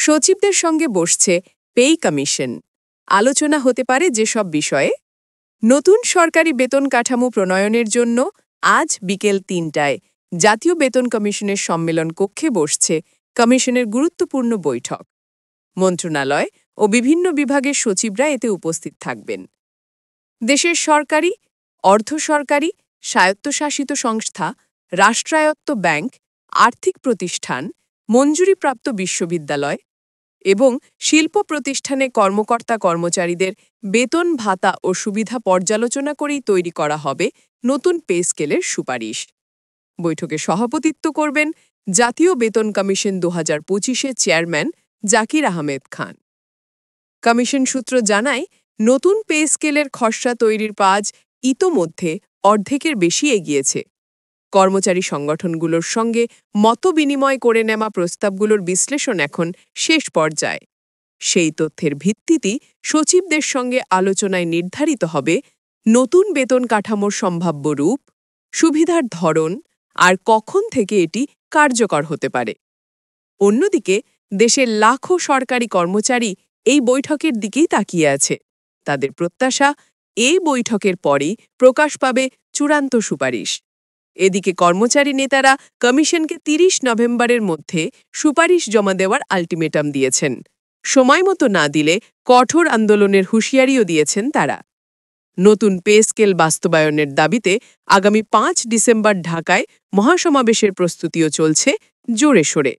সচিবদের সঙ্গে বসছে পেই কমিশন। আলোচনা হতে পারে যেসব বিষয়ে: নতুন সরকারি বেতন কাঠামো প্রণয়নের জন্য আজ বিকেল ৩টায় জাতীয় বেতন কমিশনের সম্মেলন কক্ষে বসছে কমিশনের গুরুত্বপূর্ণ বৈঠক। মন্ত্রণালয় ও বিভিন্ন বিভাগের সচিবরা এতে উপস্থিত থাকবেন। দেশের সরকারি, অর্ধসরকারি, স্বায়ত্তশাসিত সংস্থা, রাষ্ট্রায়ত্ত ব্যাংক, আর্থিক প্রতিষ্ঠান, মঞ্জুরিপ্রাপ্ত বিশ্ববিদ্যালয় এবং শিল্প প্রতিষ্ঠানে কর্মকর্তা-কর্মচারীদের বেতন ভাতা ও সুবিধা পর্যালোচনা করেই তৈরি করা হবে নতুন পে স্কেলের সুপারিশ। বৈঠকে সভাপতিত্ব করবেন জাতীয় বেতন commission ২০২৫-এর chairman Zakir Ahmed Khan. Commission সূত্র জানায়, নতুন পে স্কেলের খসড়া তৈরির কাজ ইতোমধ্যে অর্ধেকের বেশি এগিয়েছে। কর্মচারী সংগঠনগুলোর সঙ্গে মতবিনিময় করে নেওয়া প্রস্তাবগুলোর বিশ্লেষণ এখন শেষ পর্যায়ে। সেই তথ্যের ভিত্তিতেই সচিবদের সঙ্গে আলোচনায় নির্ধারিত হবে নতুন বেতন কাঠামোর সম্ভাব্য রূপ, সুবিধার ধরন আর কখন থেকে এটি কার্যকর হতে পারে। অন্যদিকে দেশের লাখো সরকারি কর্মচারী এই বৈঠকের দিকেই তাকিয়ে আছে। তাদের প্রত্যাশা, এই বৈঠকের পরেই প্রকাশ পাবে চূড়ান্ত সুপারিশ। এদিকে কর্মচারী নেতারা কমিশনকে ৩০ নভেম্বরের মধ্যে সুপারিশ জমা দেওয়ার আলটিমেটাম দিয়েছেন। সময়মতো না দিলে কঠোর আন্দোলনের হুঁশিয়ারিও দিয়েছেন তারা। নতুন পে স্কেল বাস্তবায়নের দাবিতে আগামী ৫ ডিসেম্বর ঢাকায় মহাসমাবেশের প্রস্তুতিও চলছে জোরে সোরে।